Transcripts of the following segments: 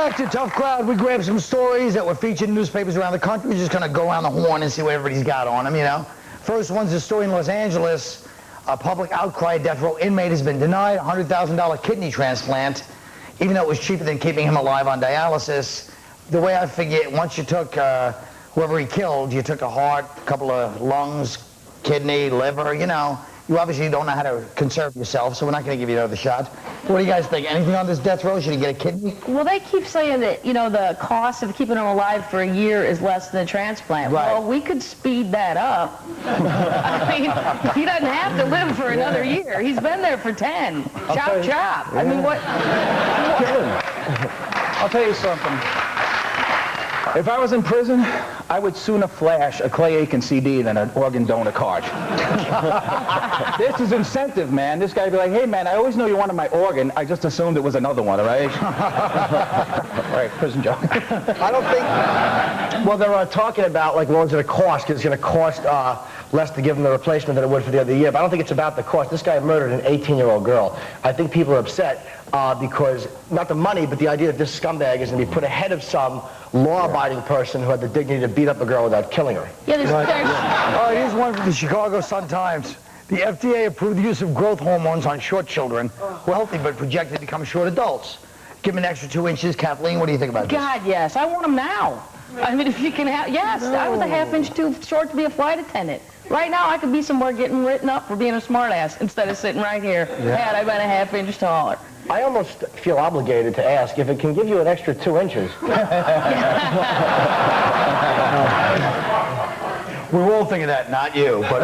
back to Tough Crowd. We grabbed some stories that were featured in newspapers around the country. We're just going to go around the horn and see what everybody's got on them, you know. First one's a story in Los Angeles. A public outcry, death row inmate has been denied a $100,000 kidney transplant, even though it was cheaper than keeping him alive on dialysis. The way I figure it, once you took whoever he killed, you took a heart, a couple of lungs, kidney, liver, you know. You obviously don't know how to conserve yourself, so we're not going to give you another shot. What do you guys think? Anything on this death row? Should he get a kidney? Well, they keep saying that, you know, the cost of keeping him alive for a year is less than a transplant. Right. Well, we could speed that up. I mean, he doesn't have to live for another year. He's been there for 10. Chop, chop. I mean, what? I'll tell you something. If I was in prison, I would sooner flash a Clay Aiken CD than an organ donor card. This is incentive, man. This guy would be like, hey, man, I always know you wanted my organ. I just assumed it was another one, all right? All right, prison joke. I don't think... Well, they're talking about, like, what it's going to cost, because it's going to cost less to give them the replacement than it would for the other year. But I don't think it's about the cost. This guy murdered an 18-year-old girl. I think people are upset because, not the money, but the idea that this scumbag is going to be put ahead of some law-abiding person who had the dignity to beat up a girl without killing her. Yeah, there's... All right, here's one from the Chicago Sun-Times. The FDA approved the use of growth hormones on short children who are healthy but projected to become short adults. Give them an extra 2 inches. Kathleen, what do you think about this? God, yes. I want them now. I mean, if you can have... Yes, I was a half inch too short to be a flight attendant. Right now, I could be somewhere getting written up for being a smartass instead of sitting right here had I been a half inch taller. I almost feel obligated to ask if it can give you an extra 2 inches. We're all thinking that, not you, but...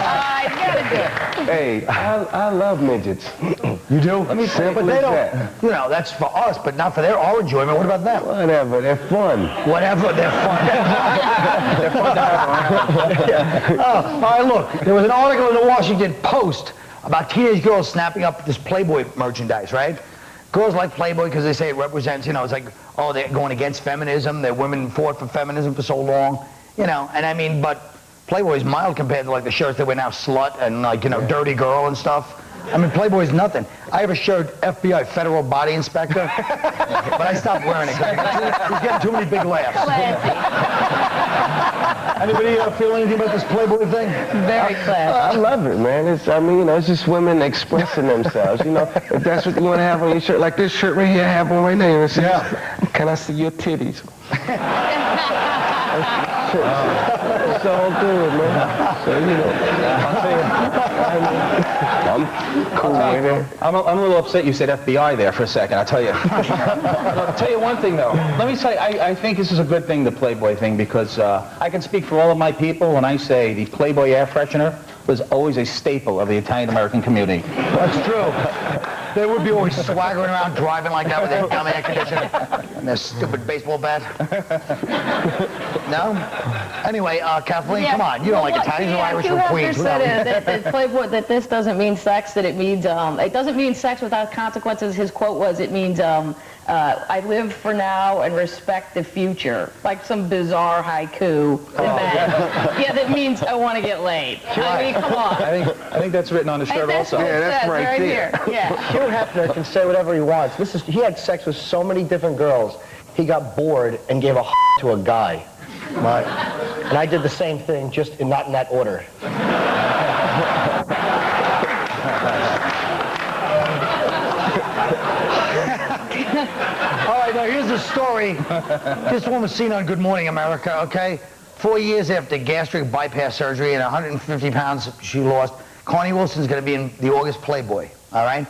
I gotta do it. Hey, I love midgets. You do? Let me say, but they don't, you know, that's for us, but not for their our enjoyment. What about them? Whatever, they're fun. Whatever, they're fun. They're fun to have around. All right, look, there was an article in the Washington Post about teenage girls snapping up this Playboy merchandise, right? Girls like Playboy because they say it represents, you know, it's like, oh, they're going against feminism. Their women fought for feminism for so long, you know, and I mean, but Playboy's mild compared to like the shirts that wear now, slut and like, you know, dirty girl and stuff. I mean, Playboy's nothing. I have a shirt, FBI, Federal Body Inspector, but I stopped wearing it because he's getting too many big laughs. Anybody feel anything about this Playboy thing? Very classy. I love it, man. It's, I mean, you know, it's just women expressing themselves. You know, if that's what you want to have on your shirt, like this shirt right here I have on right now. You know, says, can I see your titties? It's all good, man. So, you know, I'm cool with it. I'm a little upset you said FBI there for a second, I'll tell you. I'll tell you one thing, though. Let me say, I think this is a good thing, the Playboy thing, because I can speak for all of my people when I say the Playboy air freshener was always a staple of the Italian-American community. That's true. They would be always swaggering around driving like that with their dumb air conditioner and their stupid baseball bat. No? Anyway, Kathleen, come on. You don't like Italians or Irish or Queens. You said that Playboy, that this doesn't mean sex, that it means, it doesn't mean sex without consequences. His quote was, it means, I live for now and respect the future. Like some bizarre haiku. That means I want to get laid. I mean, come on. I think that's written on the shirt also. Yeah, that's right there. Yeah. Hugh Hefner can say whatever he wants. He had sex with so many different girls, he got bored and gave a to a guy. Right. And I did the same thing, just not in that order. All right, now here's the story. This one was seen on Good Morning America, okay? 4 years after gastric bypass surgery and 150 pounds she lost, Connie Wilson's going to be in the August Playboy, all right?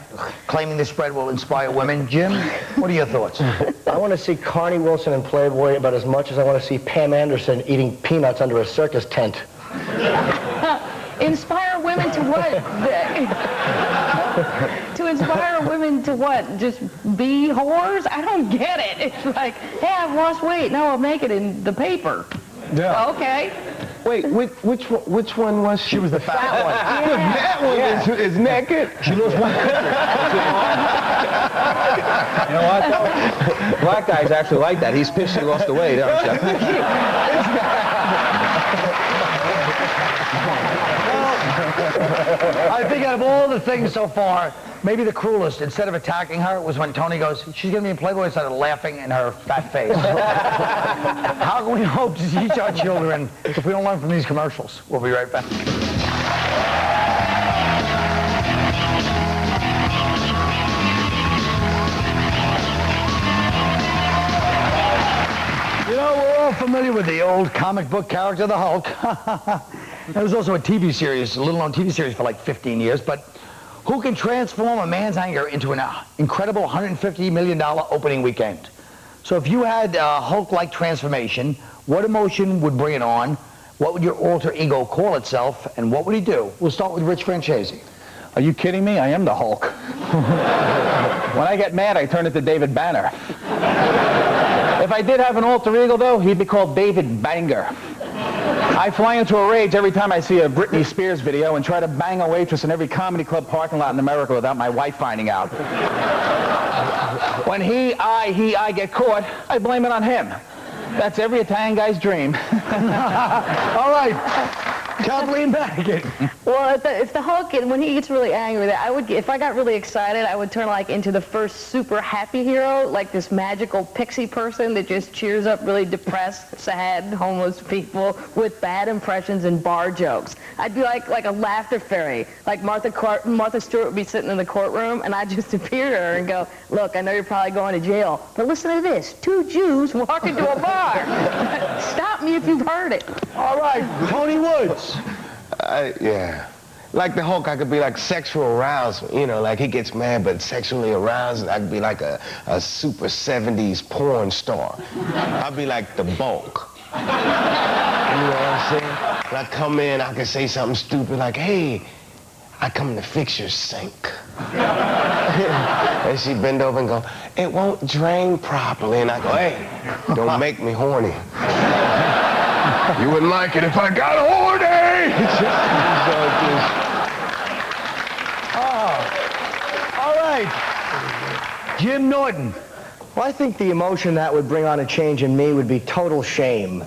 Claiming the spread will inspire women. Jim, what are your thoughts? I want to see Connie Wilson in Playboy about as much as I want to see Pam Anderson eating peanuts under a circus tent. Inspire women to what? To inspire women to what? Just be whores? I don't get it. It's like, hey, I've lost weight. Now I'll make it in the paper. Yeah. Okay. Wait, which one was she? She was the fat one. That one is naked. She lost one. You know what? Black guys actually like that. He's pissed she lost the weight, aren't you? I think out of all the things so far, maybe the cruelest, instead of attacking her, was when Tony goes, she's going to be in Playboy, and started laughing in her fat face. How can we hope to teach our children if we don't learn from these commercials? We'll be right back. You know, we're all familiar with the old comic book character, the Hulk. There was also a TV series, a little-known TV series for like 15 years, but who can transform a man's anger into an incredible $150 million opening weekend? So if you had a Hulk-like transformation, what emotion would bring it on? What would your alter ego call itself? And what would he do? We'll start with Rich Francesi. Are you kidding me? I am the Hulk. When I get mad, I turn into David Banner. If I did have an alter ego, though, he'd be called David Banger. I fly into a rage every time I see a Britney Spears video and try to bang a waitress in every comedy club parking lot in America without my wife finding out. When I get caught, I blame it on him. That's every Italian guy's dream. All right, Kathleen Baggett. Well, if the Hulk, when he gets really angry, if I got really excited, I would turn like into the first super happy hero, like this magical pixie person that just cheers up really depressed, sad, homeless people with bad impressions and bar jokes. I'd be like a laughter fairy. Like Martha Stewart would be sitting in the courtroom, and I'd just appear to her and go, look, I know you're probably going to jail, but listen to this. 2 Jews walk into a bar. Stop me if you've heard it. All right, Tony Woods. Yeah. Like the Hulk, I could be like sexual aroused, you know, like he gets mad but sexually aroused, and I could be like a super 70s porn star. I'd be like the Bulk. You know what I'm saying? When I come in, I can say something stupid like, hey, I come to fix your sink. And she bend over and go, it won't drain properly. And I go, hey, don't make me horny. You wouldn't like it if I got horny! All right, Jim Norton. Well, I think the emotion that would bring on a change in me would be total shame.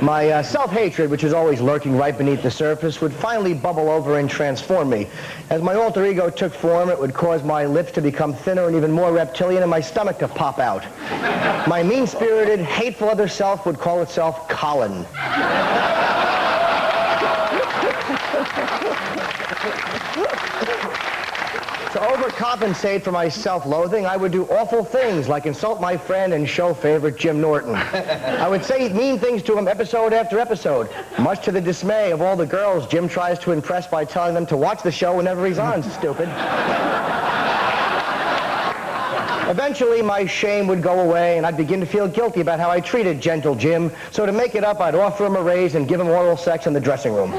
My self-hatred, which is always lurking right beneath the surface, would finally bubble over and transform me. As my alter ego took form, it would cause my lips to become thinner and even more reptilian and my stomach to pop out. My mean-spirited, hateful other self would call itself Colin. To overcompensate for my self-loathing, I would do awful things like insult my friend and show favorite Jim Norton. I would say mean things to him episode after episode, much to the dismay of all the girls Jim tries to impress by telling them to watch the show whenever he's on, stupid. Eventually, my shame would go away, and I'd begin to feel guilty about how I treated gentle Jim. So to make it up, I'd offer him a raise and give him oral sex in the dressing room.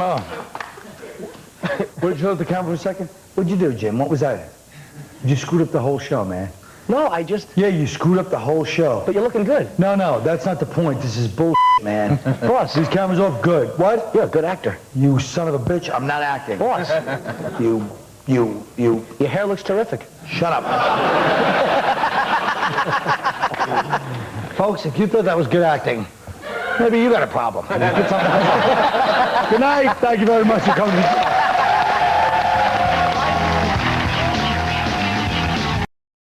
Oh. Would you hold the camera for a second? What'd you do, Jim? What was that? You screwed up the whole show, man. No, I just... Yeah, you screwed up the whole show. But you're looking good. No, that's not the point. This is bullshit, man. Boss. These cameras off. Good. What? You're a good actor. You son of a bitch. I'm not acting. Boss. You. Your hair looks terrific. Shut up. Folks, if you thought that was good acting, maybe you got a problem. Good night. Thank you very much for coming.